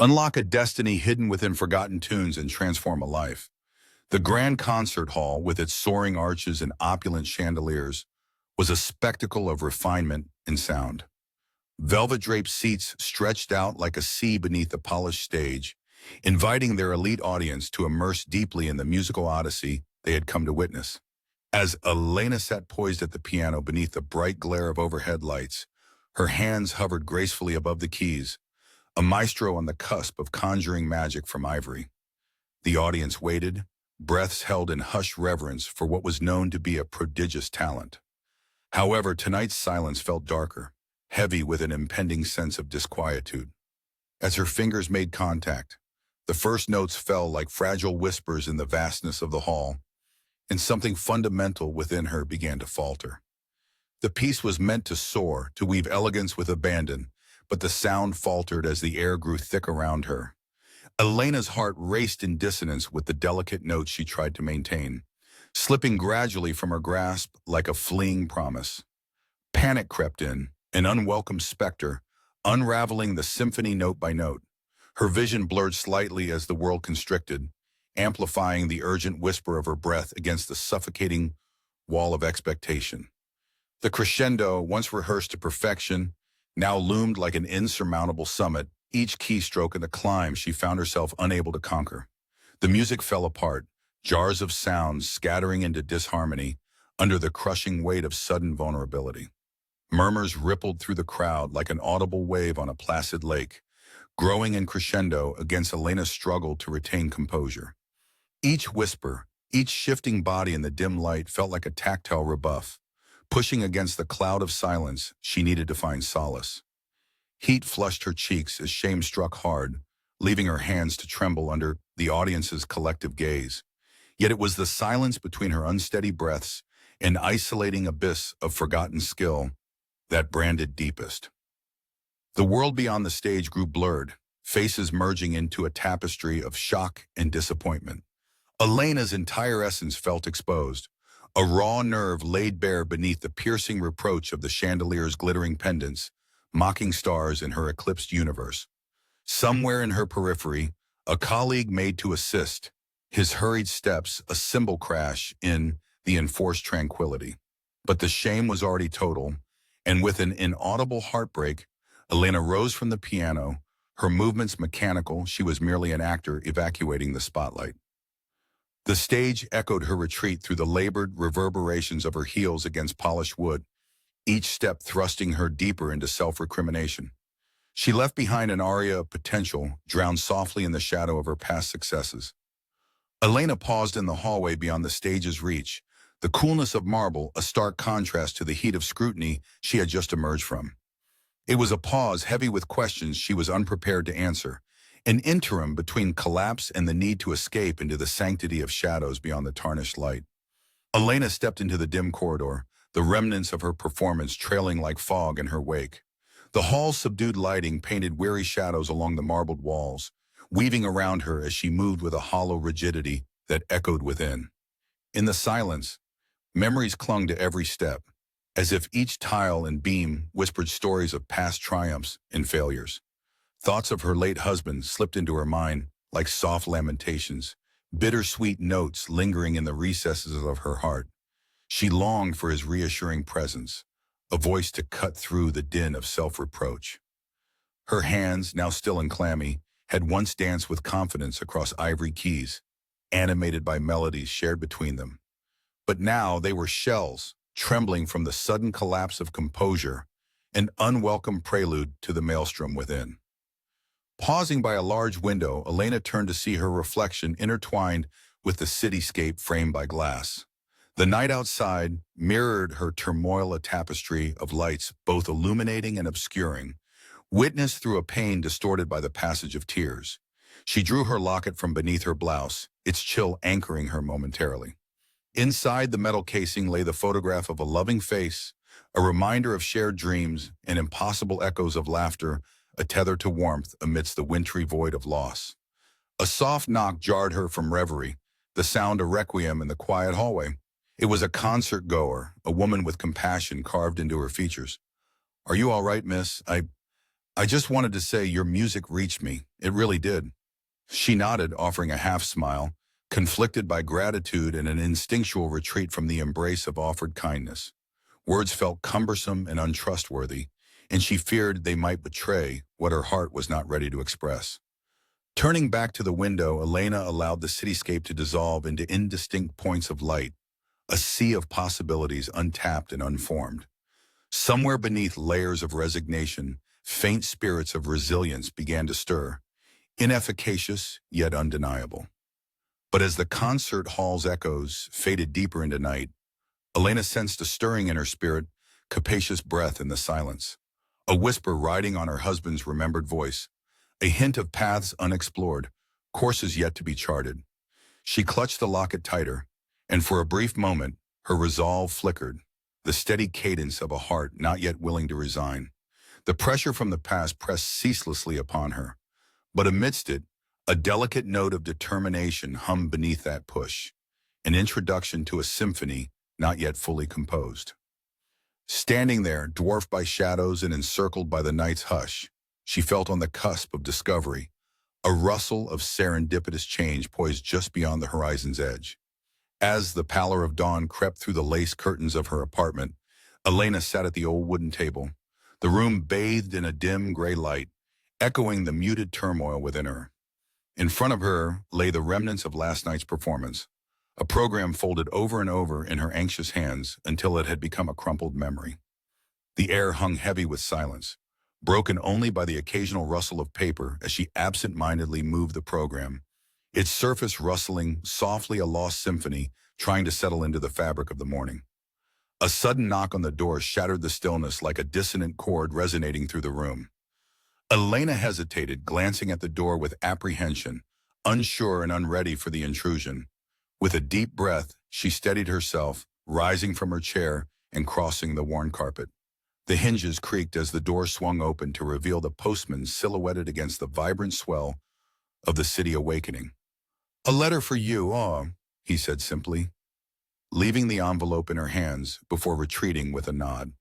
Unlock a destiny hidden within forgotten tunes and transform a life. The grand concert hall, with its soaring arches and opulent chandeliers, was a spectacle of refinement and sound. Velvet-draped seats stretched out like a sea beneath the polished stage, inviting their elite audience to immerse deeply in the musical odyssey they had come to witness. As Elena sat poised at the piano beneath the bright glare of overhead lights, her hands hovered gracefully above the keys, a maestro on the cusp of conjuring magic from ivory. The audience waited, breaths held in hushed reverence for what was known to be a prodigious talent. However, tonight's silence felt darker, heavy with an impending sense of disquietude. As her fingers made contact, the first notes fell like fragile whispers in the vastness of the hall, and something fundamental within her began to falter. The piece was meant to soar, to weave elegance with abandon, but the sound faltered as the air grew thick around her. Elena's heart raced in dissonance with the delicate notes she tried to maintain, slipping gradually from her grasp like a fleeing promise. Panic crept in, an unwelcome specter, unraveling the symphony note by note. Her vision blurred slightly as the world constricted, amplifying the urgent whisper of her breath against the suffocating wall of expectation. The crescendo, once rehearsed to perfection, now loomed like an insurmountable summit, each keystroke in a climb she found herself unable to conquer. The music fell apart, jars of sounds scattering into disharmony under the crushing weight of sudden vulnerability. Murmurs rippled through the crowd like an audible wave on a placid lake, growing in crescendo against Elena's struggle to retain composure. Each whisper, each shifting body in the dim light felt like a tactile rebuff, pushing against the cloud of silence she needed to find solace. Heat flushed her cheeks as shame struck hard, leaving her hands to tremble under the audience's collective gaze. Yet it was the silence between her unsteady breaths and isolating abyss of forgotten skill that branded deepest. The world beyond the stage grew blurred, faces merging into a tapestry of shock and disappointment. Elena's entire essence felt exposed, a raw nerve laid bare beneath the piercing reproach of the chandelier's glittering pendants, mocking stars in her eclipsed universe. Somewhere in her periphery, a colleague made to assist, his hurried steps a cymbal crash in the enforced tranquility. But the shame was already total, and with an inaudible heartbreak, Elena rose from the piano, her movements mechanical. She was merely an actor evacuating the spotlight. The stage echoed her retreat through the labored reverberations of her heels against polished wood, each step thrusting her deeper into self-recrimination. She left behind an aria of potential, drowned softly in the shadow of her past successes. Elena paused in the hallway beyond the stage's reach, the coolness of marble a stark contrast to the heat of scrutiny she had just emerged from. It was a pause heavy with questions she was unprepared to answer, an interim between collapse and the need to escape into the sanctity of shadows beyond the tarnished light. Elena stepped into the dim corridor, the remnants of her performance trailing like fog in her wake. The hall's subdued lighting painted weary shadows along the marbled walls, weaving around her as she moved with a hollow rigidity that echoed within. In the silence, memories clung to every step, as if each tile and beam whispered stories of past triumphs and failures. Thoughts of her late husband slipped into her mind like soft lamentations, bittersweet notes lingering in the recesses of her heart. She longed for his reassuring presence, a voice to cut through the din of self-reproach. Her hands, now still and clammy, had once danced with confidence across ivory keys, animated by melodies shared between them. But now they were shells, trembling from the sudden collapse of composure, an unwelcome prelude to the maelstrom within. Pausing by a large window, Elena turned to see her reflection intertwined with the cityscape framed by glass. The night outside mirrored her turmoil, a tapestry of lights both illuminating and obscuring, witnessed through a pane distorted by the passage of tears. She drew her locket from beneath her blouse, its chill anchoring her momentarily. Inside the metal casing lay the photograph of a loving face, a reminder of shared dreams and impossible echoes of laughter, a tether to warmth amidst the wintry void of loss. A soft knock jarred her from reverie, the sound a requiem in the quiet hallway. It was a concert-goer, a woman with compassion carved into her features. "Are you all right, miss? I just wanted to say your music reached me. It really did. She nodded, offering a half smile, conflicted by gratitude and an instinctual retreat from the embrace of offered kindness. Words felt cumbersome and untrustworthy, and she feared they might betray what her heart was not ready to express. Turning back to the window, Elena allowed the cityscape to dissolve into indistinct points of light, a sea of possibilities untapped and unformed. Somewhere beneath layers of resignation, faint spirits of resilience began to stir, inefficacious yet undeniable. But as the concert hall's echoes faded deeper into night, Elena sensed a stirring in her spirit, capacious breath in the silence. A whisper riding on her husband's remembered voice, a hint of paths unexplored, courses yet to be charted. She clutched the locket tighter, and for a brief moment, her resolve flickered, the steady cadence of a heart not yet willing to resign. The pressure from the past pressed ceaselessly upon her, but amidst it, a delicate note of determination hummed beneath that push, an introduction to a symphony not yet fully composed. Standing there, dwarfed by shadows and encircled by the night's hush, she felt on the cusp of discovery, a rustle of serendipitous change poised just beyond the horizon's edge. As the pallor of dawn crept through the lace curtains of her apartment, Elena sat at the old wooden table, the room bathed in a dim gray light, echoing the muted turmoil within her. In front of her lay the remnants of last night's performance, a program folded over and over in her anxious hands until it had become a crumpled memory. The air hung heavy with silence, broken only by the occasional rustle of paper as she absent-mindedly moved the program, its surface rustling softly, a lost symphony trying to settle into the fabric of the morning. A sudden knock on the door shattered the stillness like a dissonant chord resonating through the room. Elena hesitated, glancing at the door with apprehension, unsure and unready for the intrusion. With a deep breath, she steadied herself, rising from her chair and crossing the worn carpet. The hinges creaked as the door swung open to reveal the postman silhouetted against the vibrant swell of the city awakening. "A letter for you, he said simply, leaving the envelope in her hands before retreating with a nod.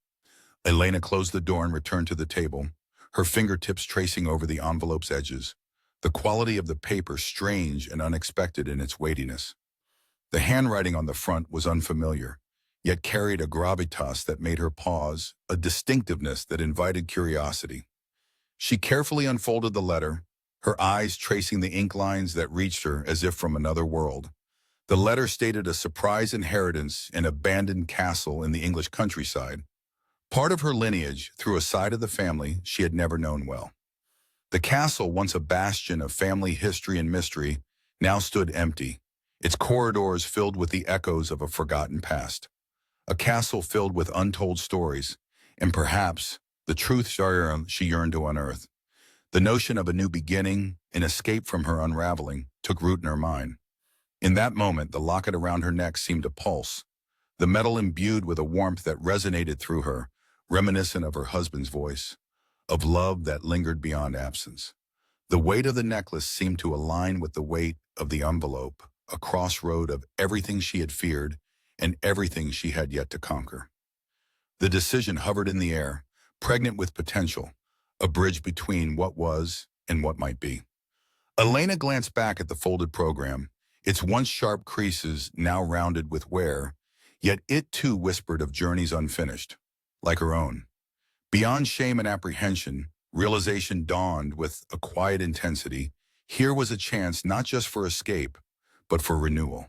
Elena closed the door and returned to the table, her fingertips tracing over the envelope's edges, the quality of the paper strange and unexpected in its weightiness. The handwriting on the front was unfamiliar, yet carried a gravitas that made her pause, a distinctiveness that invited curiosity. She carefully unfolded the letter, her eyes tracing the ink lines that reached her as if from another world. The letter stated a surprise inheritance in an abandoned castle in the English countryside, part of her lineage through a side of the family she had never known well. The castle, once a bastion of family history and mystery, now stood empty, its corridors filled with the echoes of a forgotten past. A castle filled with untold stories, and perhaps the truth she yearned to unearth. The notion of a new beginning, an escape from her unraveling, took root in her mind. In that moment, the locket around her neck seemed to pulse, the metal imbued with a warmth that resonated through her, reminiscent of her husband's voice, of love that lingered beyond absence. The weight of the necklace seemed to align with the weight of the envelope, a crossroad of everything she had feared and everything she had yet to conquer. The decision hovered in the air, pregnant with potential, a bridge between what was and what might be. Elena glanced back at the folded program, its once sharp creases now rounded with wear, yet it too whispered of journeys unfinished, like her own. Beyond shame and apprehension, realization dawned with a quiet intensity. Here was a chance not just for escape, but for renewal.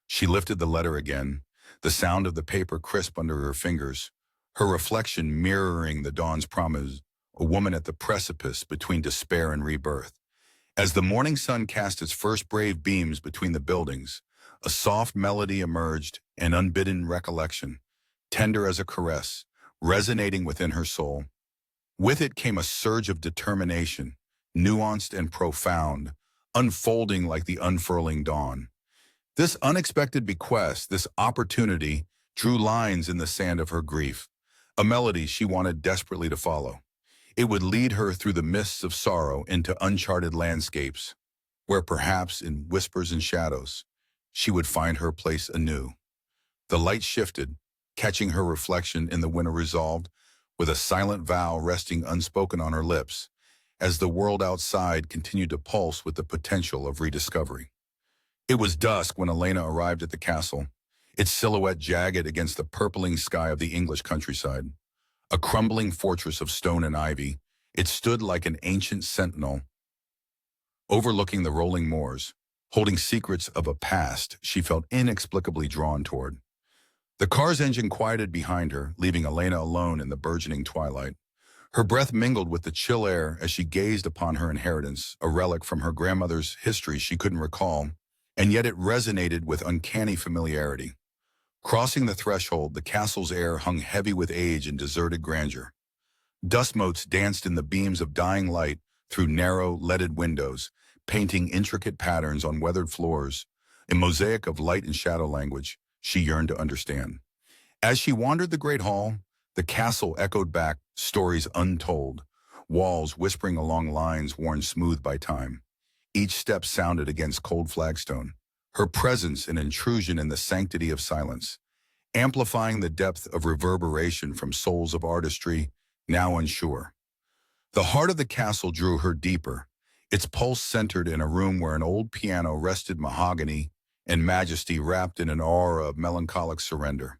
She lifted the letter again, the sound of the paper crisp under her fingers, her reflection mirroring the dawn's promise, a woman at the precipice between despair and rebirth. As the morning sun cast its first brave beams between the buildings, a soft melody emerged, an unbidden recollection, tender as a caress, resonating within her soul. With it came a surge of determination, nuanced and profound, unfolding like the unfurling dawn. This unexpected bequest, this opportunity, drew lines in the sand of her grief, a melody she wanted desperately to follow. It would lead her through the mists of sorrow into uncharted landscapes, where perhaps in whispers and shadows, she would find her place anew. The light shifted, catching her reflection in the winter resolved, with a silent vow resting unspoken on her lips, as the world outside continued to pulse with the potential of rediscovery. It was dusk when Elena arrived at the castle, its silhouette jagged against the purpling sky of the English countryside. A crumbling fortress of stone and ivy, it stood like an ancient sentinel, overlooking the rolling moors, holding secrets of a past she felt inexplicably drawn toward. The car's engine quieted behind her, leaving Elena alone in the burgeoning twilight. Her breath mingled with the chill air as she gazed upon her inheritance, a relic from her grandmother's history she couldn't recall, and yet it resonated with uncanny familiarity. Crossing the threshold, the castle's air hung heavy with age and deserted grandeur. Dust motes danced in the beams of dying light through narrow, leaded windows, painting intricate patterns on weathered floors, a mosaic of light and shadow language she yearned to understand. As she wandered the great hall, the castle echoed back stories untold, walls whispering along lines worn smooth by time. Each step sounded against cold flagstone, her presence an intrusion in the sanctity of silence, amplifying the depth of reverberation from souls of artistry now unsure. The heart of the castle drew her deeper, its pulse centered in a room where an old piano rested, mahogany and majesty wrapped in an aura of melancholic surrender.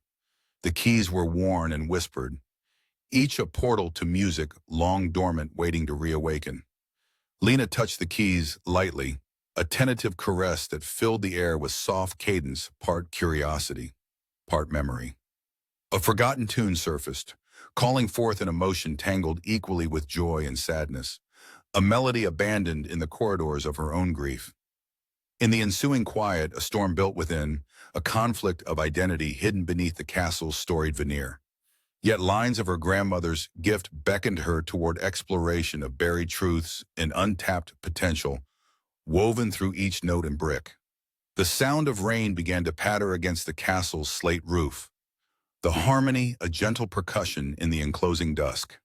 The keys were worn and whispered, each a portal to music long dormant waiting to reawaken. Lena touched the keys lightly, a tentative caress that filled the air with soft cadence, part curiosity, part memory. A forgotten tune surfaced, calling forth an emotion tangled equally with joy and sadness, a melody abandoned in the corridors of her own grief. In the ensuing quiet, a storm built within, a conflict of identity hidden beneath the castle's storied veneer. Yet lines of her grandmother's gift beckoned her toward exploration of buried truths and untapped potential, woven through each note and brick. The sound of rain began to patter against the castle's slate roof, the harmony a gentle percussion in the enclosing dusk.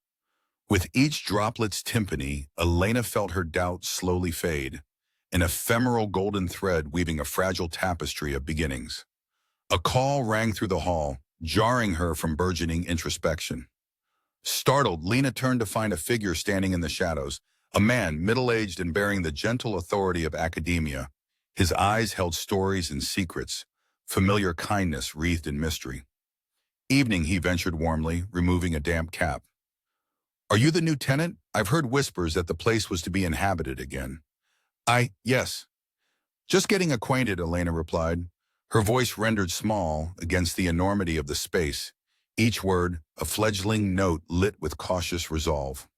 With each droplet's timpani, Elena felt her doubt slowly fade, an ephemeral golden thread weaving a fragile tapestry of beginnings. A call rang through the hall, jarring her from burgeoning introspection. Startled, Lena turned to find a figure standing in the shadows, a man middle-aged and bearing the gentle authority of academia. His eyes held stories and secrets, familiar kindness wreathed in mystery. "Evening," he ventured warmly, removing a damp cap. "Are you the new tenant? I've heard whispers that the place was to be inhabited again." Yes. "Just getting acquainted," Elena replied, her voice rendered small against the enormity of the space, each word a fledgling note lit with cautious resolve.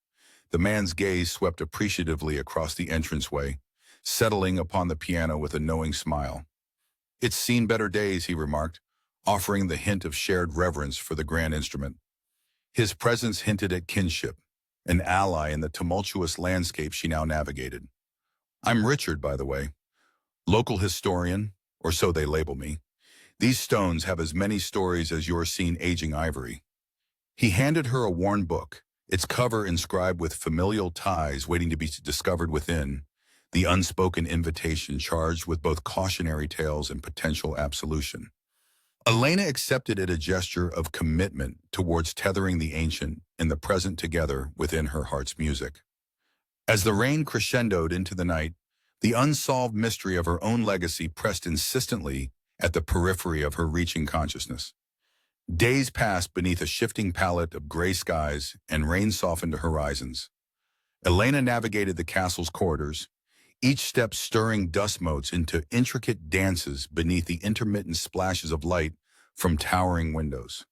The man's gaze swept appreciatively across the entranceway, settling upon the piano with a knowing smile. "It's seen better days," he remarked, offering the hint of shared reverence for the grand instrument. His presence hinted at kinship, an ally in the tumultuous landscape she now navigated. "I'm Richard, by the way, local historian, or so they label me. These stones have as many stories as your seen aging ivory." He handed her a worn book, its cover inscribed with familial ties waiting to be discovered within, the unspoken invitation charged with both cautionary tales and potential absolution. Elena accepted it, a gesture of commitment towards tethering the ancient and the present together within her heart's music. As the rain crescendoed into the night, the unsolved mystery of her own legacy pressed insistently at the periphery of her reaching consciousness. Days passed beneath a shifting palette of gray skies and rain-softened horizons. Elena navigated the castle's corridors, each step stirring dust motes into intricate dances beneath the intermittent splashes of light from towering windows.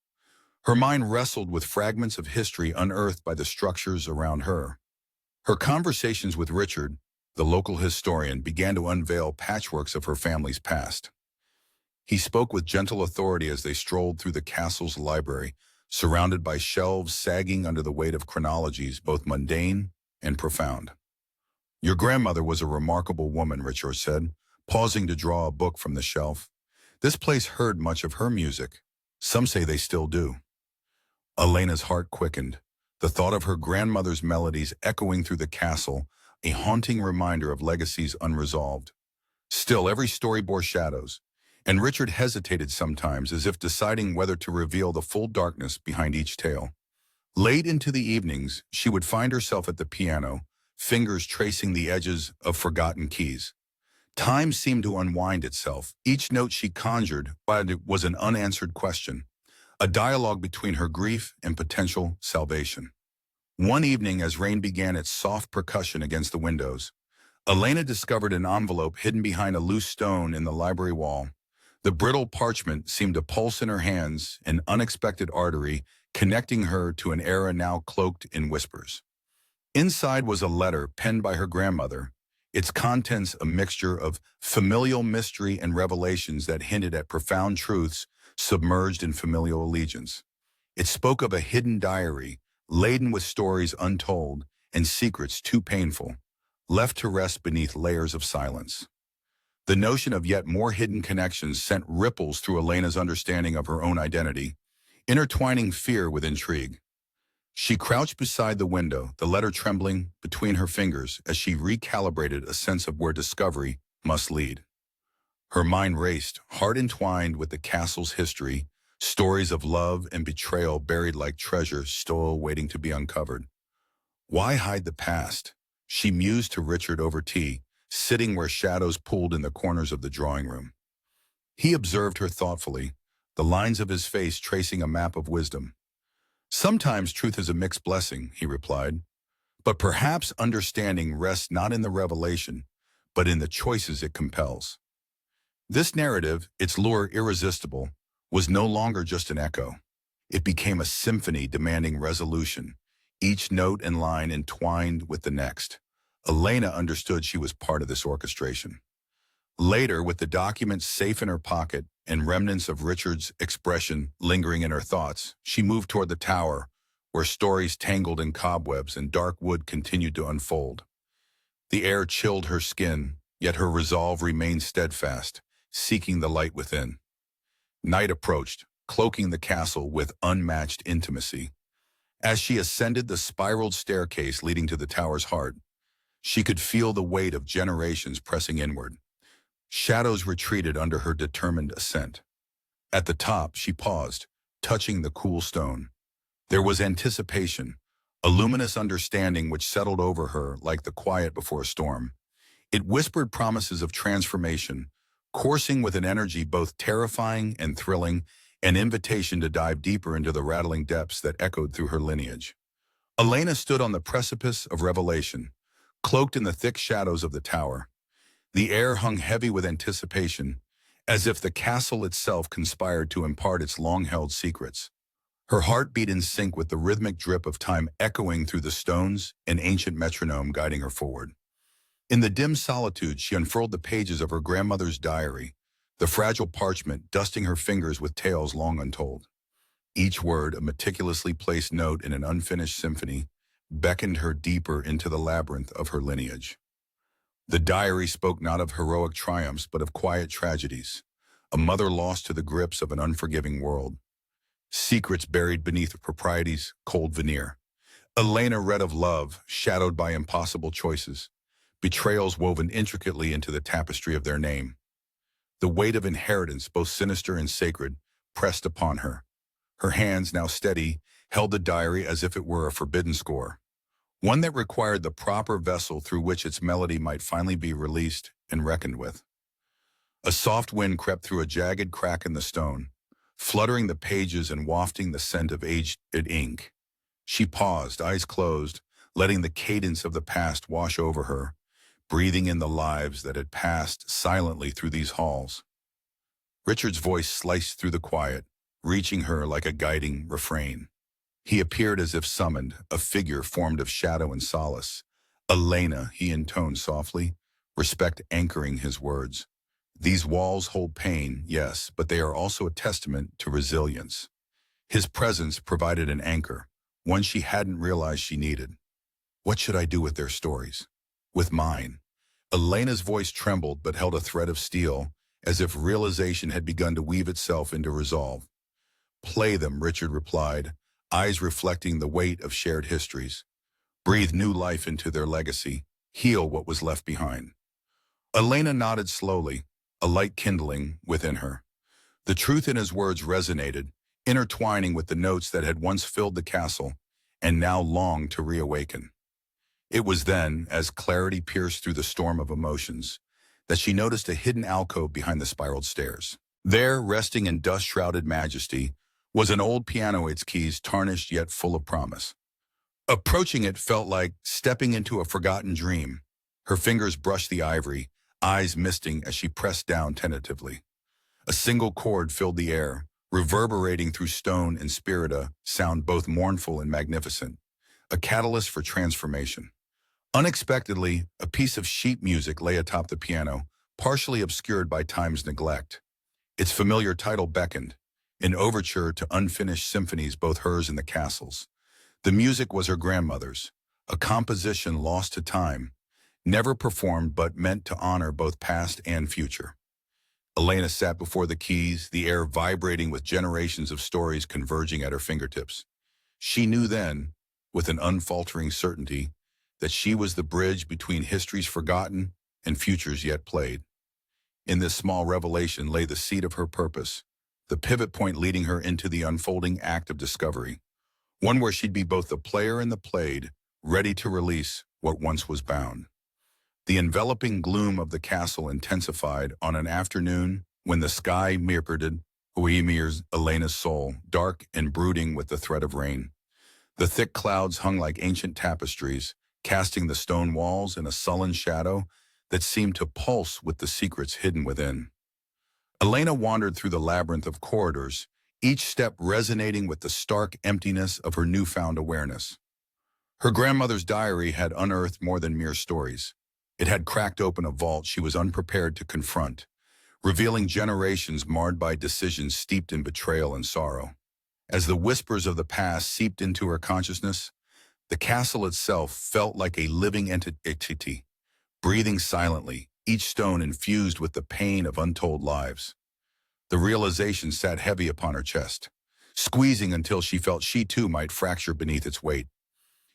Her mind wrestled with fragments of history unearthed by the structures around her. Her conversations with Richard, the local historian, began to unveil patchworks of her family's past. He spoke with gentle authority as they strolled through the castle's library, surrounded by shelves sagging under the weight of chronologies both mundane and profound. "Your grandmother was a remarkable woman," Richard said, pausing to draw a book from the shelf. "This place heard much of her music. Some say they still do." Elena's heart quickened, the thought of her grandmother's melodies echoing through the castle, a haunting reminder of legacies unresolved. Still, every story bore shadows, and Richard hesitated sometimes, as if deciding whether to reveal the full darkness behind each tale. Late into the evenings, she would find herself at the piano, fingers tracing the edges of forgotten keys. Time seemed to unwind itself. Each note she conjured was an unanswered question, a dialogue between her grief and potential salvation. One evening, as rain began its soft percussion against the windows, Elena discovered an envelope hidden behind a loose stone in the library wall. The brittle parchment seemed to pulse in her hands, an unexpected artery connecting her to an era now cloaked in whispers. Inside was a letter penned by her grandmother, its contents a mixture of familial mystery and revelations that hinted at profound truths submerged in familial allegiance. It spoke of a hidden diary, laden with stories untold and secrets too painful, left to rest beneath layers of silence. The notion of yet more hidden connections sent ripples through Elena's understanding of her own identity, intertwining fear with intrigue. She crouched beside the window, the letter trembling between her fingers as she recalibrated a sense of where discovery must lead. Her mind raced, heart entwined with the castle's history, stories of love and betrayal buried like treasure still waiting to be uncovered. Why hide the past? She mused to Richard over tea, sitting where shadows pooled in the corners of the drawing room. He observed her thoughtfully, the lines of his face tracing a map of wisdom. Sometimes truth is a mixed blessing, he replied, but perhaps understanding rests not in the revelation, but in the choices it compels. This narrative, its lure irresistible, was no longer just an echo. It became a symphony demanding resolution, each note and line entwined with the next. Elena understood she was part of this orchestration. Later, with the documents safe in her pocket and remnants of Richard's expression lingering in her thoughts, she moved toward the tower, where stories tangled in cobwebs and dark wood continued to unfold. The air chilled her skin, yet her resolve remained steadfast, seeking the light within. Night approached, cloaking the castle with unmatched intimacy. As she ascended the spiraled staircase leading to the tower's heart, she could feel the weight of generations pressing inward. Shadows retreated under her determined ascent. At the top, she paused, touching the cool stone. There was anticipation, a luminous understanding which settled over her like the quiet before a storm. It whispered promises of transformation, coursing with an energy both terrifying and thrilling, an invitation to dive deeper into the rattling depths that echoed through her lineage. Elena stood on the precipice of revelation, cloaked in the thick shadows of the tower. The air hung heavy with anticipation, as if the castle itself conspired to impart its long-held secrets. Her heart beat in sync with the rhythmic drip of time echoing through the stones, an ancient metronome guiding her forward. In the dim solitude, she unfurled the pages of her grandmother's diary, the fragile parchment dusting her fingers with tales long untold. Each word, a meticulously placed note in an unfinished symphony, beckoned her deeper into the labyrinth of her lineage. The diary spoke not of heroic triumphs, but of quiet tragedies, a mother lost to the grips of an unforgiving world. Secrets buried beneath propriety's cold veneer. Elena read of love, shadowed by impossible choices, betrayals woven intricately into the tapestry of their name. The weight of inheritance, both sinister and sacred, pressed upon her. Her hands, now steady, held the diary as if it were a forbidden score, one that required the proper vessel through which its melody might finally be released and reckoned with. A soft wind crept through a jagged crack in the stone, fluttering the pages and wafting the scent of aged ink. She paused, eyes closed, letting the cadence of the past wash over her, breathing in the lives that had passed silently through these halls. Richard's voice sliced through the quiet, reaching her like a guiding refrain. He appeared as if summoned, a figure formed of shadow and solace. "Elena," he intoned softly, respect anchoring his words. "These walls hold pain, yes, but they are also a testament to resilience." His presence provided an anchor, one she hadn't realized she needed. "What should I do with their stories? With mine?" Elena's voice trembled but held a thread of steel, as if realization had begun to weave itself into resolve. "Play them," Richard replied, eyes reflecting the weight of shared histories. "Breathe new life into their legacy, heal what was left behind." Elena nodded slowly, a light kindling within her. The truth in his words resonated, intertwining with the notes that had once filled the castle, and now longed to reawaken. It was then, as clarity pierced through the storm of emotions, that she noticed a hidden alcove behind the spiraled stairs. There, resting in dust-shrouded majesty, was an old piano, its keys tarnished yet full of promise. Approaching it felt like stepping into a forgotten dream. Her fingers brushed the ivory, eyes misting as she pressed down tentatively. A single chord filled the air, reverberating through stone and spirit, a sound both mournful and magnificent, a catalyst for transformation. Unexpectedly, a piece of sheet music lay atop the piano, partially obscured by time's neglect. Its familiar title beckoned, an overture to unfinished symphonies, both hers and the castle's. The music was her grandmother's, a composition lost to time, never performed but meant to honor both past and future. Elena sat before the keys, the air vibrating with generations of stories converging at her fingertips. She knew then, with an unfaltering certainty, that she was the bridge between histories forgotten and futures yet played. In this small revelation lay the seed of her purpose, the pivot point leading her into the unfolding act of discovery, one where she'd be both the player and the played, ready to release what once was bound. The enveloping gloom of the castle intensified on an afternoon when the sky mirrored Elena's soul, dark and brooding with the threat of rain. The thick clouds hung like ancient tapestries, casting the stone walls in a sullen shadow that seemed to pulse with the secrets hidden within. Elena wandered through the labyrinth of corridors, each step resonating with the stark emptiness of her newfound awareness. Her grandmother's diary had unearthed more than mere stories. It had cracked open a vault she was unprepared to confront, revealing generations marred by decisions steeped in betrayal and sorrow. As the whispers of the past seeped into her consciousness, the castle itself felt like a living entity, breathing silently, each stone infused with the pain of untold lives. The realization sat heavy upon her chest, squeezing until she felt she too might fracture beneath its weight.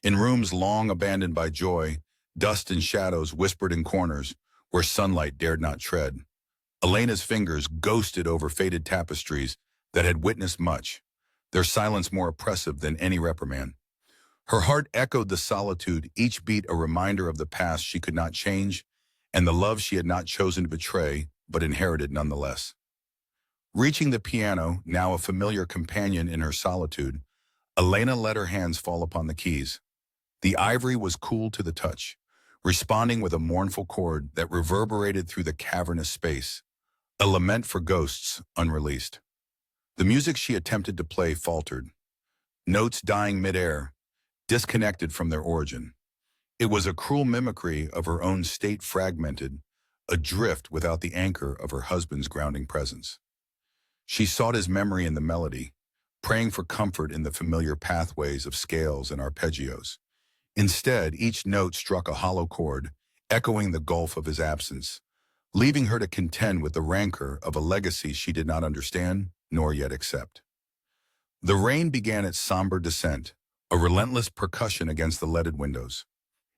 In rooms long abandoned by joy, dust and shadows whispered in corners where sunlight dared not tread. Elena's fingers ghosted over faded tapestries that had witnessed much, their silence more oppressive than any reprimand. Her heart echoed the solitude, each beat a reminder of the past she could not change and the love she had not chosen to betray, but inherited nonetheless. Reaching the piano, now a familiar companion in her solitude, Elena let her hands fall upon the keys. The ivory was cool to the touch, responding with a mournful chord that reverberated through the cavernous space, a lament for ghosts unreleased. The music she attempted to play faltered, notes dying midair, disconnected from their origin. It was a cruel mimicry of her own state, fragmented, adrift without the anchor of her husband's grounding presence. She sought his memory in the melody, praying for comfort in the familiar pathways of scales and arpeggios. Instead, each note struck a hollow chord, echoing the gulf of his absence, leaving her to contend with the rancor of a legacy she did not understand nor yet accept. The rain began its somber descent, a relentless percussion against the leaded windows.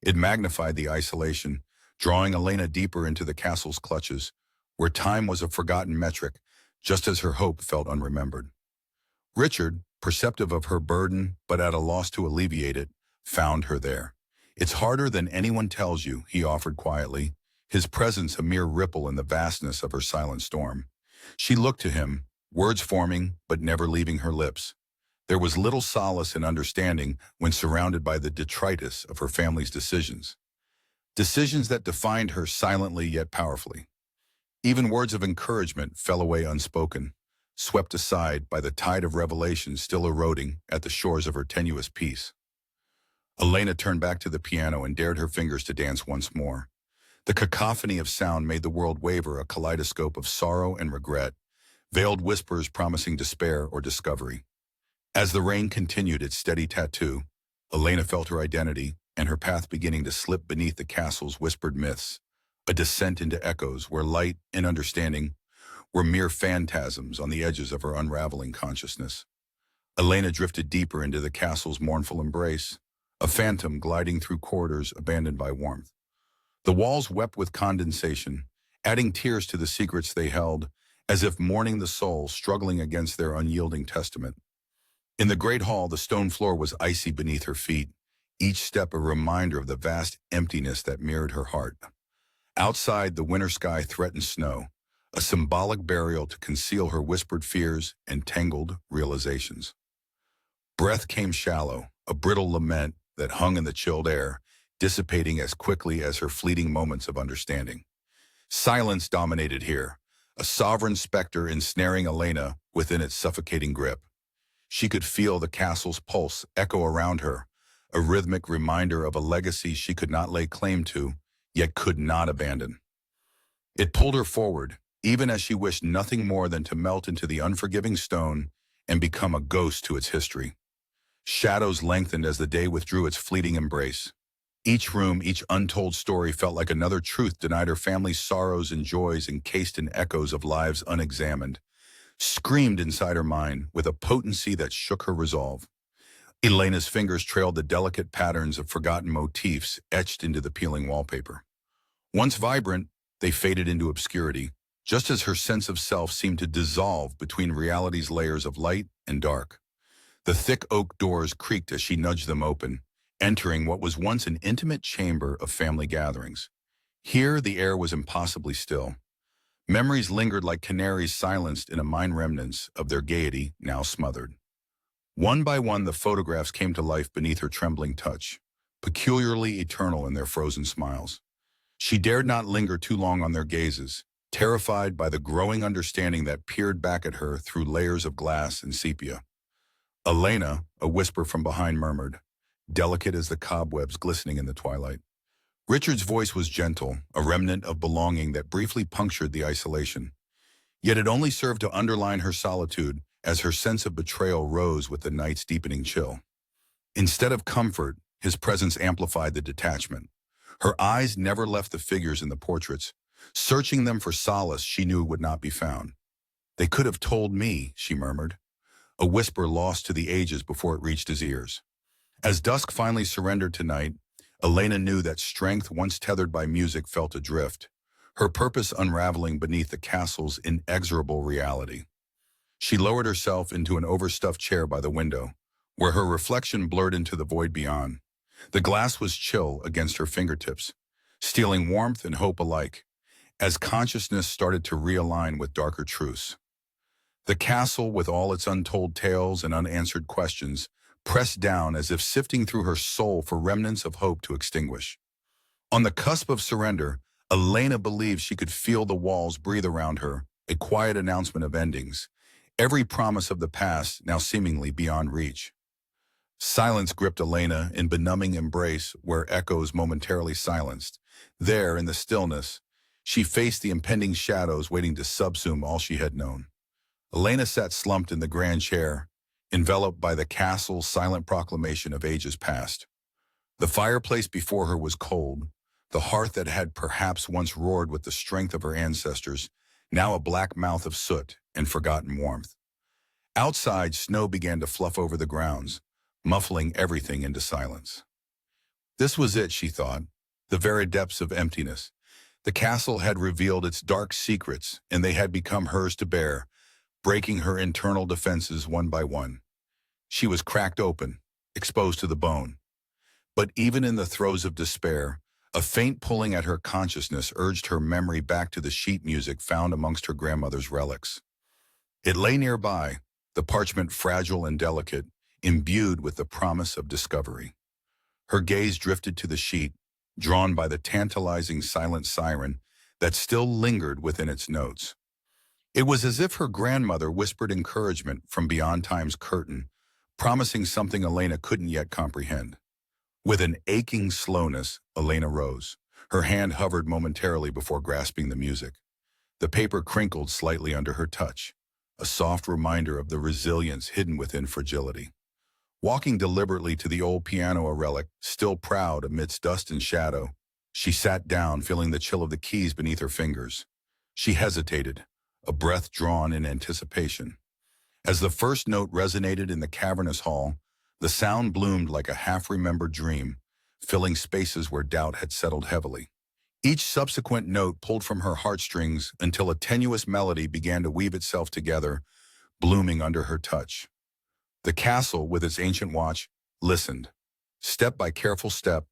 It magnified the isolation, drawing Elena deeper into the castle's clutches, where time was a forgotten metric, just as her hope felt unremembered. Richard, perceptive of her burden but at a loss to alleviate it, found her there. "It's harder than anyone tells you," he offered quietly, his presence a mere ripple in the vastness of her silent storm. She looked to him, words forming but never leaving her lips. There was little solace in understanding when surrounded by the detritus of her family's decisions. Decisions that defined her silently yet powerfully. Even words of encouragement fell away unspoken, swept aside by the tide of revelation still eroding at the shores of her tenuous peace. Elena turned back to the piano and dared her fingers to dance once more. The cacophony of sound made the world waver, a kaleidoscope of sorrow and regret, veiled whispers promising despair or discovery. As the rain continued its steady tattoo, Elena felt her identity and her path beginning to slip beneath the castle's whispered myths, a descent into echoes where light and understanding were mere phantasms on the edges of her unraveling consciousness. Elena drifted deeper into the castle's mournful embrace, a phantom gliding through corridors abandoned by warmth. The walls wept with condensation, adding tears to the secrets they held, as if mourning the soul struggling against their unyielding testament. In the great hall, the stone floor was icy beneath her feet, each step a reminder of the vast emptiness that mirrored her heart. Outside, the winter sky threatened snow, a symbolic burial to conceal her whispered fears and tangled realizations. Breath came shallow, a brittle lament that hung in the chilled air, dissipating as quickly as her fleeting moments of understanding. Silence dominated here, a sovereign specter ensnaring Elena within its suffocating grip. She could feel the castle's pulse echo around her, a rhythmic reminder of a legacy she could not lay claim to, yet could not abandon. It pulled her forward, even as she wished nothing more than to melt into the unforgiving stone and become a ghost to its history. Shadows lengthened as the day withdrew its fleeting embrace. Each room, each untold story felt like another truth denied her family's sorrows and joys encased in echoes of lives unexamined, screamed inside her mind with a potency that shook her resolve. Elena's fingers trailed the delicate patterns of forgotten motifs etched into the peeling wallpaper. Once vibrant, they faded into obscurity, just as her sense of self seemed to dissolve between reality's layers of light and dark. The thick oak doors creaked as she nudged them open, entering what was once an intimate chamber of family gatherings. Here, the air was impossibly still. Memories lingered like canaries silenced in a mind remnants of their gaiety now smothered. One by one, the photographs came to life beneath her trembling touch, peculiarly eternal in their frozen smiles. She dared not linger too long on their gazes, terrified by the growing understanding that peered back at her through layers of glass and sepia. "Elena," a whisper from behind murmured, delicate as the cobwebs glistening in the twilight. Richard's voice was gentle, a remnant of belonging that briefly punctured the isolation. Yet it only served to underline her solitude as her sense of betrayal rose with the night's deepening chill. Instead of comfort, his presence amplified the detachment. Her eyes never left the figures in the portraits, searching them for solace she knew would not be found. "They could have told me," she murmured, a whisper lost to the ages before it reached his ears. As dusk finally surrendered to night, Elena knew that strength once tethered by music felt adrift, her purpose unraveling beneath the castle's inexorable reality. She lowered herself into an overstuffed chair by the window, where her reflection blurred into the void beyond. The glass was chill against her fingertips, stealing warmth and hope alike, as consciousness started to realign with darker truths. The castle, with all its untold tales and unanswered questions, pressed down as if sifting through her soul for remnants of hope to extinguish. On the cusp of surrender, Elena believed she could feel the walls breathe around her, a quiet announcement of endings, every promise of the past now seemingly beyond reach. Silence gripped Elena in benumbing embrace where echoes momentarily silenced. There, in the stillness, she faced the impending shadows waiting to subsume all she had known. Elena sat slumped in the grand chair, enveloped by the castle's silent proclamation of ages past. The fireplace before her was cold, the hearth that had perhaps once roared with the strength of her ancestors, now a black mouth of soot and forgotten warmth. Outside, snow began to fluff over the grounds, muffling everything into silence. This was it, she thought, the very depths of emptiness. The castle had revealed its dark secrets, and they had become hers to bear, breaking her internal defenses one by one. She was cracked open, exposed to the bone. But even in the throes of despair, a faint pulling at her consciousness urged her memory back to the sheet music found amongst her grandmother's relics. It lay nearby, the parchment fragile and delicate, imbued with the promise of discovery. Her gaze drifted to the sheet, drawn by the tantalizing silent siren that still lingered within its notes. It was as if her grandmother whispered encouragement from beyond time's curtain, promising something Elena couldn't yet comprehend. With an aching slowness, Elena rose. Her hand hovered momentarily before grasping the music. The paper crinkled slightly under her touch, a soft reminder of the resilience hidden within fragility. Walking deliberately to the old piano, a relic, still proud amidst dust and shadow, she sat down, feeling the chill of the keys beneath her fingers. She hesitated, a breath drawn in anticipation. As the first note resonated in the cavernous hall, the sound bloomed like a half-remembered dream, filling spaces where doubt had settled heavily. Each subsequent note pulled from her heartstrings until a tenuous melody began to weave itself together, blooming under her touch. The castle, with its ancient watch, listened. Step by careful step,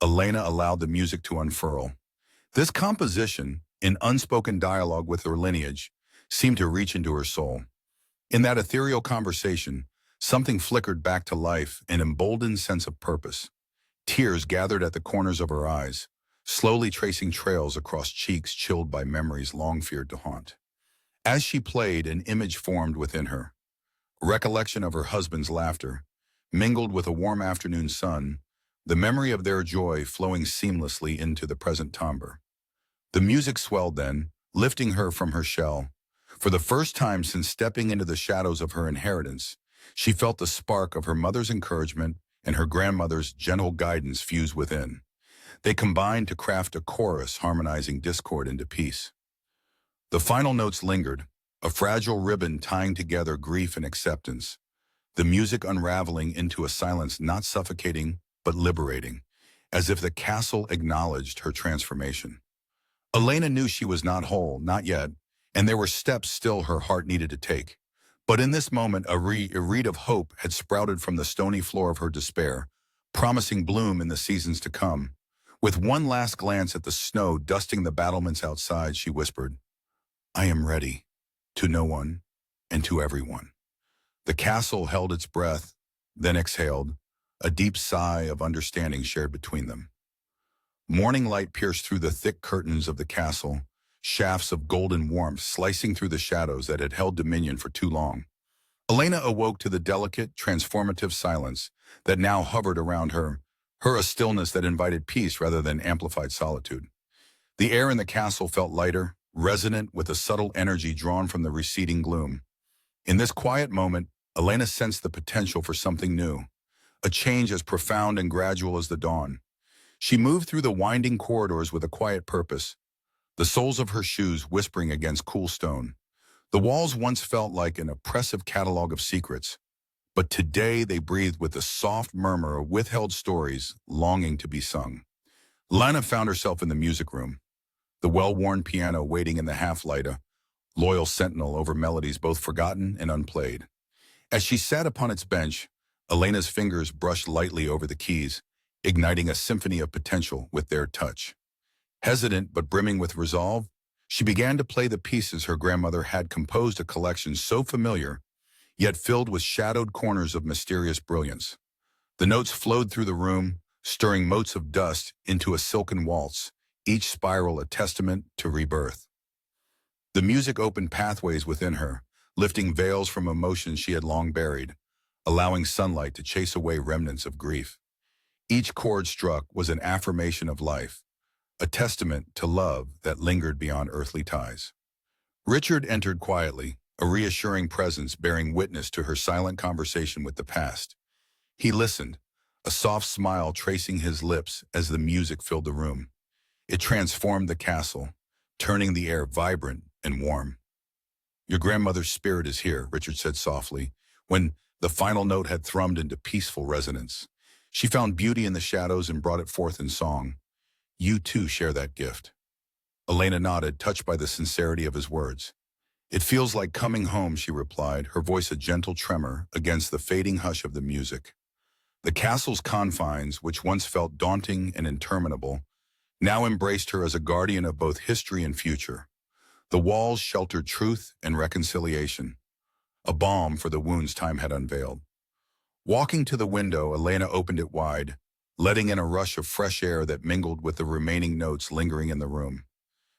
Elena allowed the music to unfurl. This composition, in unspoken dialogue with her lineage, seemed to reach into her soul. In that ethereal conversation, something flickered back to life, an emboldened sense of purpose. Tears gathered at the corners of her eyes, slowly tracing trails across cheeks chilled by memories long feared to haunt. As she played, an image formed within her. Recollection of her husband's laughter, mingled with a warm afternoon sun, the memory of their joy flowing seamlessly into the present timbre. The music swelled then, lifting her from her shell. For the first time since stepping into the shadows of her inheritance, she felt the spark of her mother's encouragement and her grandmother's gentle guidance fuse within. They combined to craft a chorus harmonizing discord into peace. The final notes lingered, a fragile ribbon tying together grief and acceptance, the music unraveling into a silence not suffocating but liberating, as if the castle acknowledged her transformation. Elena knew she was not whole, not yet, and there were steps still her heart needed to take. But in this moment, a reed of hope had sprouted from the stony floor of her despair, promising bloom in the seasons to come. With one last glance at the snow dusting the battlements outside, she whispered, "I am ready, to no one and to everyone." The castle held its breath, then exhaled, a deep sigh of understanding shared between them. Morning light pierced through the thick curtains of the castle, shafts of golden warmth slicing through the shadows that had held dominion for too long. Elena awoke to the delicate, transformative silence that now hovered around her, a stillness that invited peace rather than amplified solitude. The air in the castle felt lighter, resonant with a subtle energy drawn from the receding gloom. In this quiet moment, Elena sensed the potential for something new, a change as profound and gradual as the dawn. She moved through the winding corridors with a quiet purpose, the soles of her shoes whispering against cool stone. The walls once felt like an oppressive catalog of secrets, but today they breathed with the soft murmur of withheld stories longing to be sung. Lana found herself in the music room, the well-worn piano waiting in the half-light, a loyal sentinel over melodies both forgotten and unplayed. As she sat upon its bench, Elena's fingers brushed lightly over the keys, igniting a symphony of potential with their touch. Hesitant but brimming with resolve, she began to play the pieces her grandmother had composed, a collection so familiar, yet filled with shadowed corners of mysterious brilliance. The notes flowed through the room, stirring motes of dust into a silken waltz, each spiral a testament to rebirth. The music opened pathways within her, lifting veils from emotions she had long buried, allowing sunlight to chase away remnants of grief. Each chord struck was an affirmation of life, a testament to love that lingered beyond earthly ties. Richard entered quietly, a reassuring presence bearing witness to her silent conversation with the past. He listened, a soft smile tracing his lips as the music filled the room. It transformed the castle, turning the air vibrant and warm. "Your grandmother's spirit is here," Richard said softly, when the final note had thrummed into peaceful resonance. "She found beauty in the shadows and brought it forth in song. You too share that gift." Elena nodded, touched by the sincerity of his words. "It feels like coming home," she replied, her voice a gentle tremor against the fading hush of the music. The castle's confines, which once felt daunting and interminable, now embraced her as a guardian of both history and future. The walls sheltered truth and reconciliation, a balm for the wounds time had unveiled. Walking to the window, Elena opened it wide, letting in a rush of fresh air that mingled with the remaining notes lingering in the room.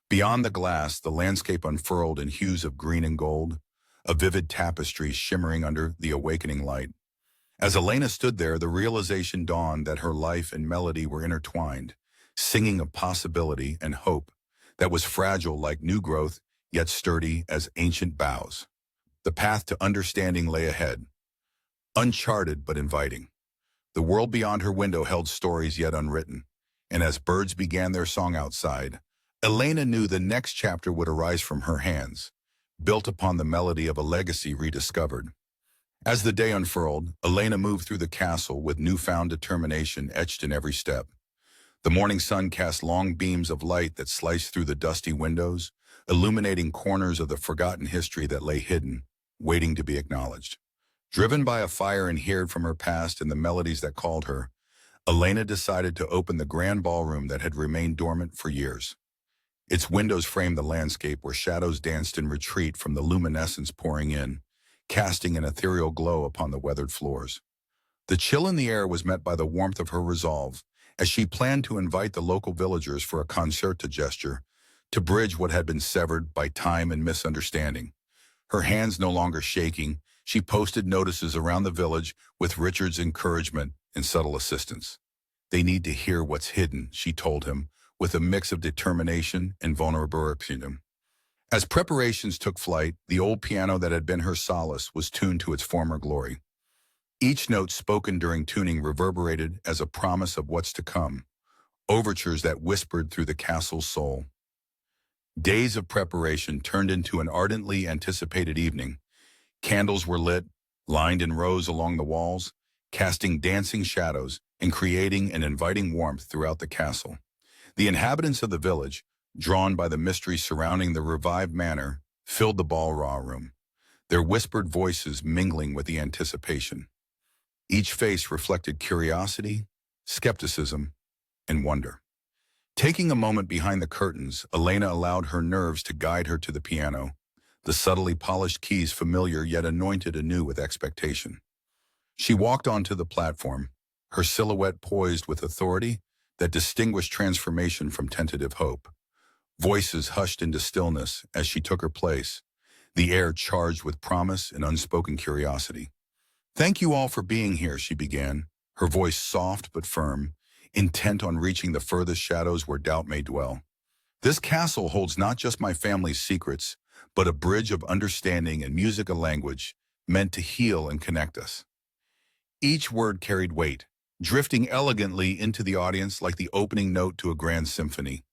Beyond the glass, the landscape unfurled in hues of green and gold, a vivid tapestry shimmering under the awakening light. As Elena stood there, the realization dawned that her life and melody were intertwined, singing of possibility and hope that was fragile like new growth, yet sturdy as ancient boughs. The path to understanding lay ahead, uncharted but inviting. The world beyond her window held stories yet unwritten, and as birds began their song outside, Elena knew the next chapter would arise from her hands, built upon the melody of a legacy rediscovered. As the day unfurled, Elena moved through the castle with newfound determination etched in every step. The morning sun cast long beams of light that sliced through the dusty windows, illuminating corners of the forgotten history that lay hidden, waiting to be acknowledged. Driven by a fire inhered from her past and the melodies that called her, Elena decided to open the grand ballroom that had remained dormant for years. Its windows framed the landscape where shadows danced in retreat from the luminescence pouring in, casting an ethereal glow upon the weathered floors. The chill in the air was met by the warmth of her resolve, as she planned to invite the local villagers for a concerto gesture to bridge what had been severed by time and misunderstanding. Her hands no longer shaking, she posted notices around the village with Richard's encouragement and subtle assistance. "They need to hear what's hidden," she told him, with a mix of determination and vulnerability. As preparations took flight, the old piano that had been her solace was tuned to its former glory. Each note spoken during tuning reverberated as a promise of what's to come, overtures that whispered through the castle's soul. Days of preparation turned into an ardently anticipated evening. Candles were lit, lined in rows along the walls, casting dancing shadows and creating an inviting warmth throughout the castle. The inhabitants of the village, drawn by the mystery surrounding the revived manor, filled the ballroom, their whispered voices mingling with the anticipation. Each face reflected curiosity, skepticism, and wonder. Taking a moment behind the curtains, Elena allowed her nerves to guide her to the piano, the subtly polished keys familiar yet anointed anew with expectation. She walked onto the platform, her silhouette poised with authority that distinguished transformation from tentative hope. Voices hushed into stillness as she took her place, the air charged with promise and unspoken curiosity. "Thank you all for being here," she began, her voice soft but firm, intent on reaching the furthest shadows where doubt may dwell. "This castle holds not just my family's secrets, but a bridge of understanding and music, a language meant to heal and connect us." Each word carried weight, drifting elegantly into the audience like the opening note to a grand symphony.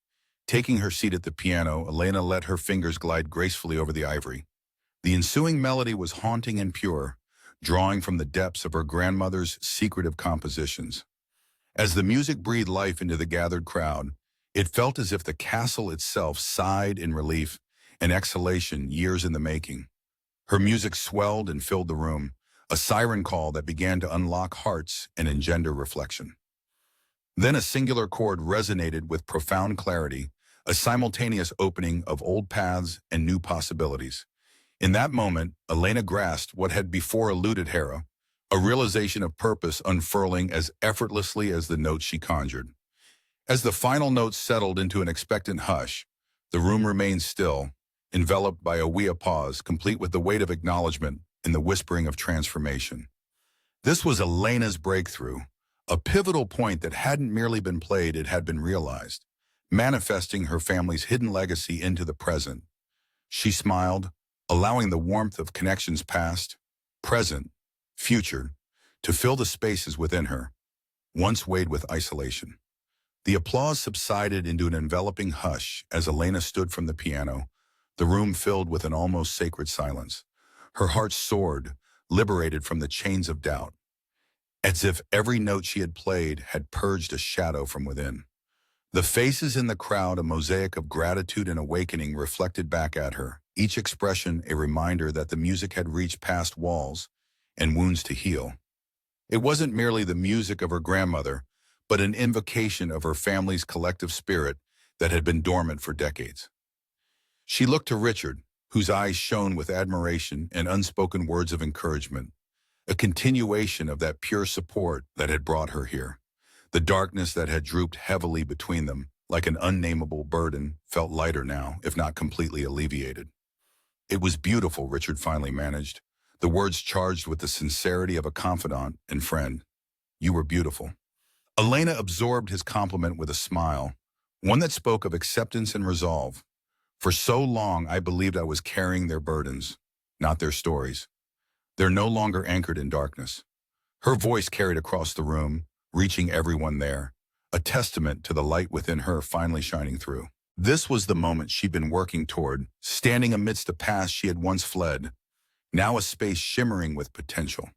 Taking her seat at the piano, Elena let her fingers glide gracefully over the ivory. The ensuing melody was haunting and pure, drawing from the depths of her grandmother's secretive compositions. As the music breathed life into the gathered crowd, it felt as if the castle itself sighed in relief, an exhalation years in the making. Her music swelled and filled the room, a siren call that began to unlock hearts and engender reflection. Then a singular chord resonated with profound clarity, a simultaneous opening of old paths and new possibilities. In that moment, Elena grasped what had before eluded Hera, a realization of purpose unfurling as effortlessly as the notes she conjured. As the final notes settled into an expectant hush, the room remained still, enveloped by a weird pause, complete with the weight of acknowledgement and the whispering of transformation. This was Elena's breakthrough, a pivotal point that hadn't merely been played, it had been realized, manifesting her family's hidden legacy into the present. She smiled, allowing the warmth of connections past, present, future, to fill the spaces within her, once weighed with isolation. The applause subsided into an enveloping hush as Elena stood from the piano, the room filled with an almost sacred silence. Her heart soared, liberated from the chains of doubt, as if every note she had played had purged a shadow from within. The faces in the crowd, a mosaic of gratitude and awakening, reflected back at her, each expression a reminder that the music had reached past walls and wounds to heal. It wasn't merely the music of her grandmother, but an invocation of her family's collective spirit that had been dormant for decades. She looked to Richard, whose eyes shone with admiration and unspoken words of encouragement, a continuation of that pure support that had brought her here. The darkness that had drooped heavily between them, like an unnameable burden, felt lighter now, if not completely alleviated. "It was beautiful," Richard finally managed, the words charged with the sincerity of a confidant and friend. "You were beautiful." Elena absorbed his compliment with a smile, one that spoke of acceptance and resolve. "For so long I believed I was carrying their burdens, not their stories. They're no longer anchored in darkness." Her voice carried across the room, reaching everyone there, a testament to the light within her finally shining through. This was the moment she'd been working toward, standing amidst a past she had once fled, now a space shimmering with potential.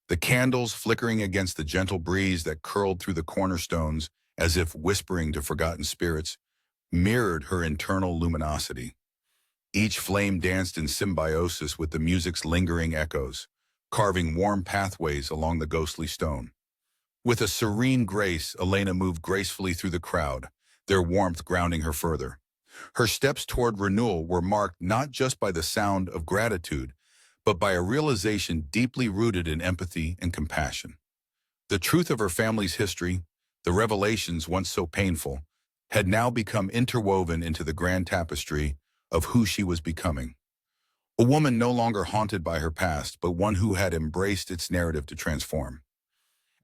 The candles flickering against the gentle breeze that curled through the cornerstones as if whispering to forgotten spirits, mirrored her internal luminosity. Each flame danced in symbiosis with the music's lingering echoes, carving warm pathways along the ghostly stone. With a serene grace, Elena moved gracefully through the crowd, their warmth grounding her further. Her steps toward renewal were marked not just by the sound of gratitude, but by a realization deeply rooted in empathy and compassion. The truth of her family's history, the revelations once so painful, had now become interwoven into the grand tapestry of who she was becoming. A woman no longer haunted by her past, but one who had embraced its narrative to transform.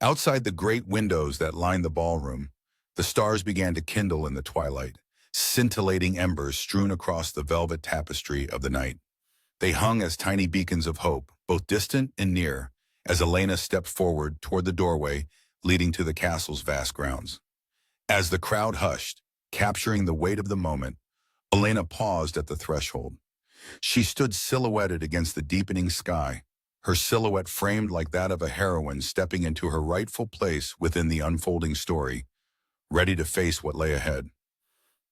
Outside the great windows that lined the ballroom, the stars began to kindle in the twilight, scintillating embers strewn across the velvet tapestry of the night. They hung as tiny beacons of hope, both distant and near, as Elena stepped forward toward the doorway leading to the castle's vast grounds. As the crowd hushed, capturing the weight of the moment, Elena paused at the threshold. She stood silhouetted against the deepening sky, her silhouette framed like that of a heroine stepping into her rightful place within the unfolding story, ready to face what lay ahead.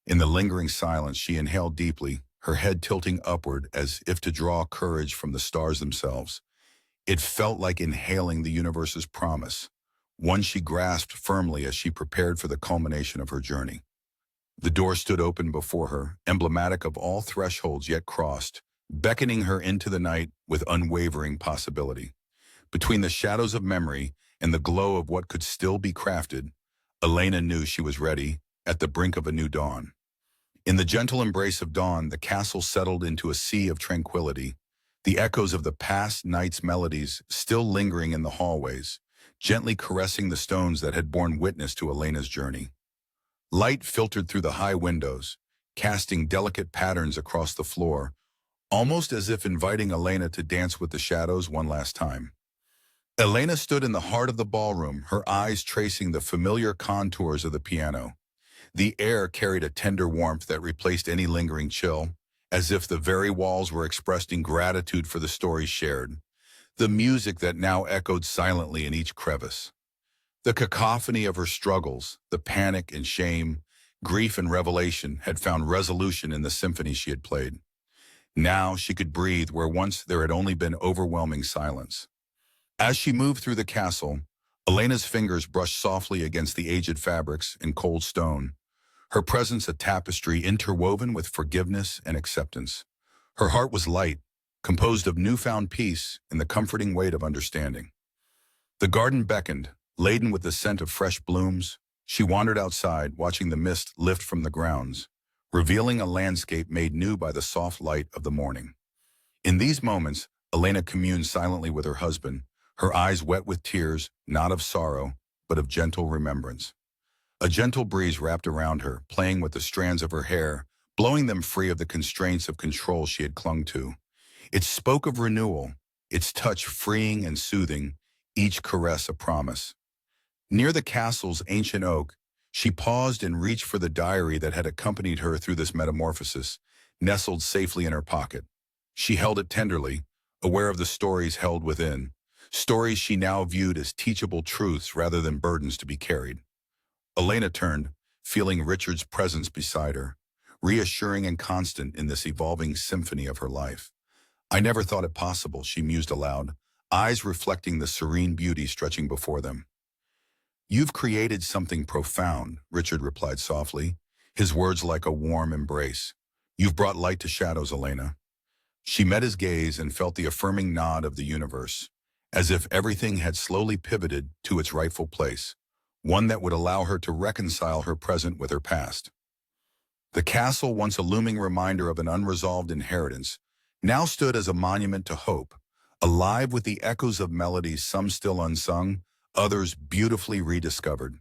In the lingering silence, she inhaled deeply, her head tilting upward as if to draw courage from the stars themselves. It felt like inhaling the universe's promise, one she grasped firmly as she prepared for the culmination of her journey. The door stood open before her, emblematic of all thresholds yet crossed, beckoning her into the night with unwavering possibility. Between the shadows of memory and the glow of what could still be crafted, Elena knew she was ready, at the brink of a new dawn. In the gentle embrace of dawn, the castle settled into a sea of tranquility, the echoes of the past night's melodies still lingering in the hallways, gently caressing the stones that had borne witness to Elena's journey. Light filtered through the high windows, casting delicate patterns across the floor, almost as if inviting Elena to dance with the shadows one last time. Elena stood in the heart of the ballroom, her eyes tracing the familiar contours of the piano. The air carried a tender warmth that replaced any lingering chill, as if the very walls were expressing gratitude for the stories shared. The music that now echoed silently in each crevice. The cacophony of her struggles, the panic and shame, grief and revelation had found resolution in the symphony she had played. Now she could breathe where once there had only been overwhelming silence. As she moved through the castle, Elena's fingers brushed softly against the aged fabrics and cold stone, her presence a tapestry interwoven with forgiveness and acceptance. Her heart was light, composed of newfound peace and the comforting weight of understanding. The garden beckoned, laden with the scent of fresh blooms. She wandered outside, watching the mist lift from the grounds, revealing a landscape made new by the soft light of the morning. In these moments, Elena communed silently with her husband, her eyes wet with tears, not of sorrow, but of gentle remembrance. A gentle breeze wrapped around her, playing with the strands of her hair, blowing them free of the constraints of control she had clung to. It spoke of renewal, its touch freeing and soothing, each caress a promise. Near the castle's ancient oak, she paused and reached for the diary that had accompanied her through this metamorphosis, nestled safely in her pocket. She held it tenderly, aware of the stories held within, stories she now viewed as teachable truths rather than burdens to be carried. Elena turned, feeling Richard's presence beside her, reassuring and constant in this evolving symphony of her life. "I never thought it possible," she mused aloud, eyes reflecting the serene beauty stretching before them. "You've created something profound," Richard replied softly, his words like a warm embrace. "You've brought light to shadows, Elena." She met his gaze and felt the affirming nod of the universe, as if everything had slowly pivoted to its rightful place, one that would allow her to reconcile her present with her past. The castle, once a looming reminder of an unresolved inheritance, now stood as a monument to hope, alive with the echoes of melodies, some still unsung, others beautifully rediscovered.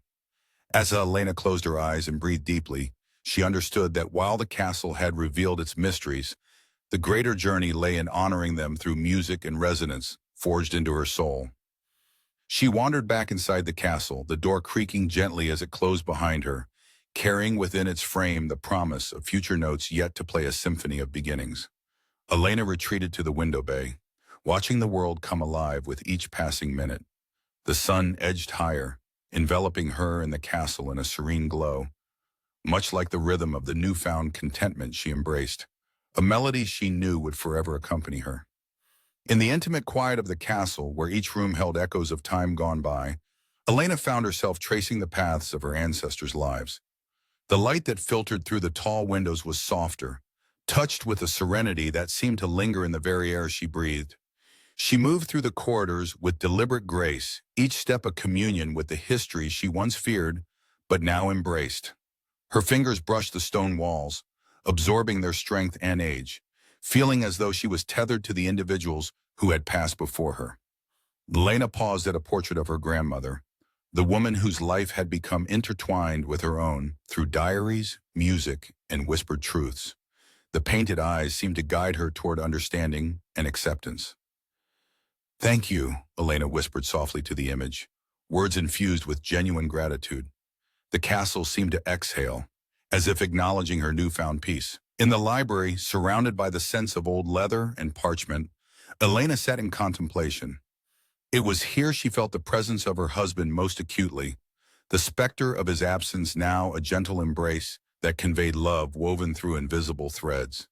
As Elena closed her eyes and breathed deeply, she understood that while the castle had revealed its mysteries, the greater journey lay in honoring them through music and resonance forged into her soul. She wandered back inside the castle, the door creaking gently as it closed behind her, carrying within its frame the promise of future notes yet to play a symphony of beginnings. Elena retreated to the window bay, watching the world come alive with each passing minute. The sun edged higher, enveloping her and the castle in a serene glow, much like the rhythm of the newfound contentment she embraced, a melody she knew would forever accompany her. In the intimate quiet of the castle, where each room held echoes of time gone by, Elena found herself tracing the paths of her ancestors' lives. The light that filtered through the tall windows was softer, touched with a serenity that seemed to linger in the very air she breathed. She moved through the corridors with deliberate grace, each step a communion with the history she once feared, but now embraced. Her fingers brushed the stone walls, absorbing their strength and age, feeling as though she was tethered to the individuals who had passed before her. Lena paused at a portrait of her grandmother, the woman whose life had become intertwined with her own through diaries, music, and whispered truths. The painted eyes seemed to guide her toward understanding and acceptance. "Thank you," Elena whispered softly to the image, words infused with genuine gratitude. The castle seemed to exhale, as if acknowledging her newfound peace. In the library, surrounded by the scents of old leather and parchment, Elena sat in contemplation. It was here she felt the presence of her husband most acutely, the specter of his absence now a gentle embrace that conveyed love woven through invisible threads.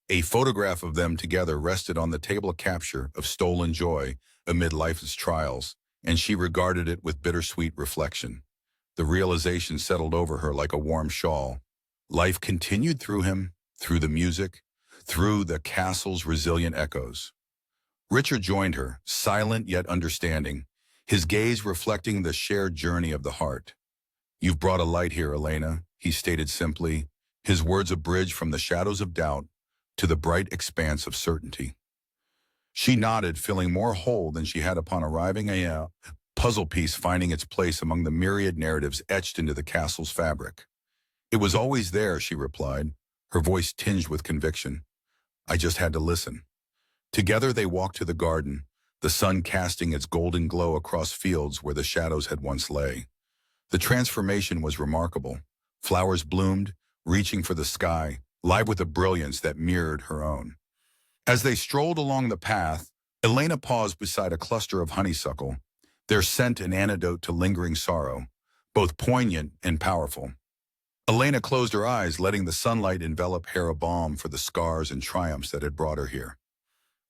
A photograph of them together rested on the table, a capture of stolen joy amid life's trials, and she regarded it with bittersweet reflection. The realization settled over her like a warm shawl. Life continued through him, through the music, through the castle's resilient echoes. Richard joined her, silent yet understanding, his gaze reflecting the shared journey of the heart. "You've brought a light here, Elena," he stated simply, his words a bridge from the shadows of doubt to the bright expanse of certainty. She nodded, feeling more whole than she had upon arriving, a puzzle piece finding its place among the myriad narratives etched into the castle's fabric. "It was always there," she replied, her voice tinged with conviction. "I just had to listen." Together they walked to the garden, the sun casting its golden glow across fields where the shadows had once lay. The transformation was remarkable. Flowers bloomed, reaching for the sky, live with a brilliance that mirrored her own. As they strolled along the path, Elena paused beside a cluster of honeysuckle, their scent an antidote to lingering sorrow, both poignant and powerful. Elena closed her eyes, letting the sunlight envelop her a balm for the scars and triumphs that had brought her here.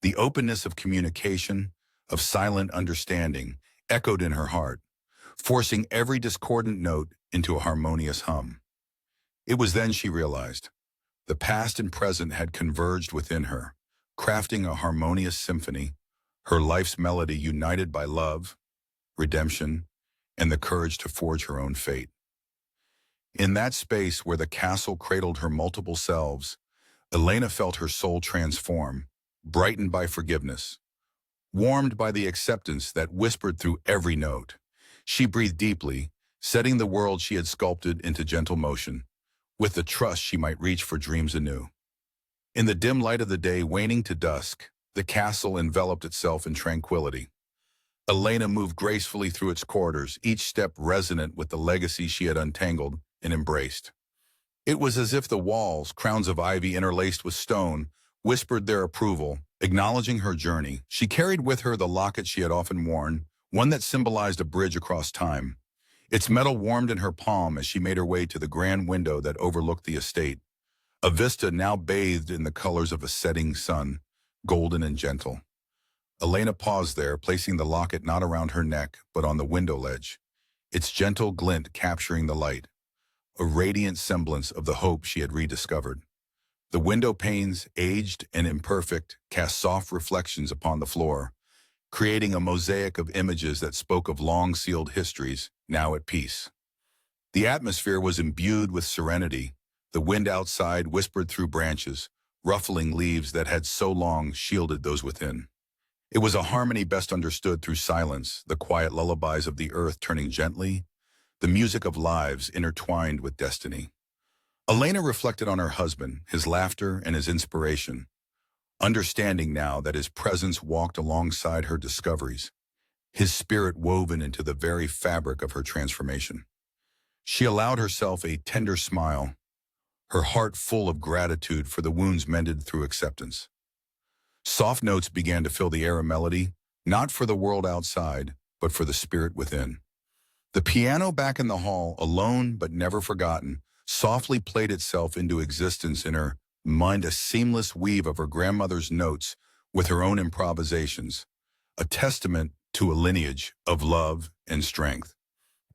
The openness of communication, of silent understanding, echoed in her heart, forcing every discordant note into a harmonious hum. It was then she realized. The past and present had converged within her, crafting a harmonious symphony, her life's melody united by love, redemption, and the courage to forge her own fate. In that space where the castle cradled her multiple selves, Elena felt her soul transform, brightened by forgiveness, warmed by the acceptance that whispered through every note. She breathed deeply, setting the world she had sculpted into gentle motion, with the trust she might reach for dreams anew. In the dim light of the day waning to dusk, the castle enveloped itself in tranquility. Elena moved gracefully through its corridors, each step resonant with the legacy she had untangled and embraced. It was as if the walls, crowns of ivy interlaced with stone, whispered their approval, acknowledging her journey. She carried with her the locket she had often worn, one that symbolized a bridge across time. Its metal warmed in her palm as she made her way to the grand window that overlooked the estate, a vista now bathed in the colors of a setting sun, golden and gentle. Elena paused there, placing the locket not around her neck, but on the window ledge, its gentle glint capturing the light, a radiant semblance of the hope she had rediscovered. The window panes, aged and imperfect, cast soft reflections upon the floor, creating a mosaic of images that spoke of long-sealed histories, now at peace. The atmosphere was imbued with serenity. The wind outside whispered through branches, ruffling leaves that had so long shielded those within. It was a harmony best understood through silence, the quiet lullabies of the earth turning gently, the music of lives intertwined with destiny. Elena reflected on her husband, his laughter and his inspiration, understanding now that his presence walked alongside her discoveries, his spirit woven into the very fabric of her transformation. She allowed herself a tender smile, her heart full of gratitude for the wounds mended through acceptance. Soft notes began to fill the air, a melody, not for the world outside, but for the spirit within. The piano back in the hall, alone but never forgotten, softly played itself into existence in her mind, a seamless weave of her grandmother's notes with her own improvisations, a testament to a lineage of love and strength.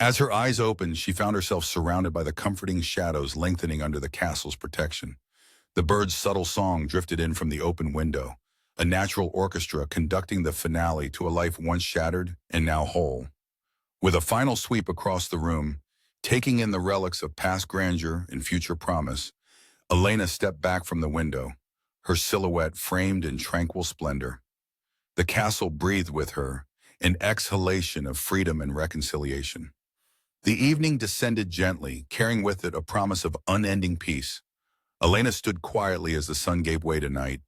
As her eyes opened, she found herself surrounded by the comforting shadows lengthening under the castle's protection. The bird's subtle song drifted in from the open window, a natural orchestra conducting the finale to a life once shattered and now whole. With a final sweep across the room, taking in the relics of past grandeur and future promise, Elena stepped back from the window, her silhouette framed in tranquil splendor. The castle breathed with her, an exhalation of freedom and reconciliation. The evening descended gently, carrying with it a promise of unending peace. Elena stood quietly as the sun gave way to night,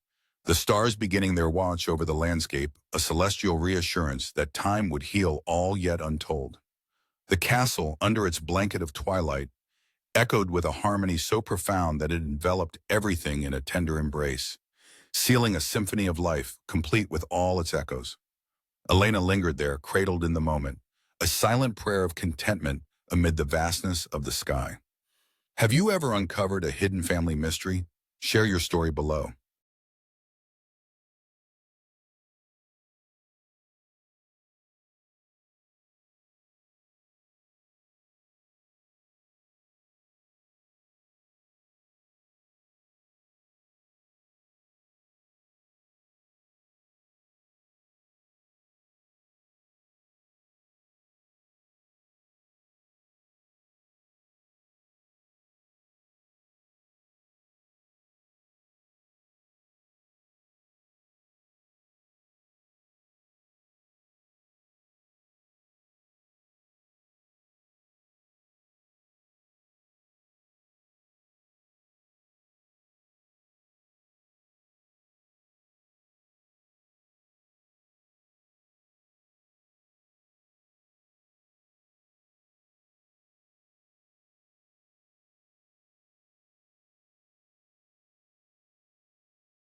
the stars beginning their watch over the landscape, a celestial reassurance that time would heal all yet untold. The castle, under its blanket of twilight, echoed with a harmony so profound that it enveloped everything in a tender embrace, sealing a symphony of life, complete with all its echoes. Elena lingered there, cradled in the moment, a silent prayer of contentment amid the vastness of the sky. Have you ever uncovered a hidden family mystery? Share your story below.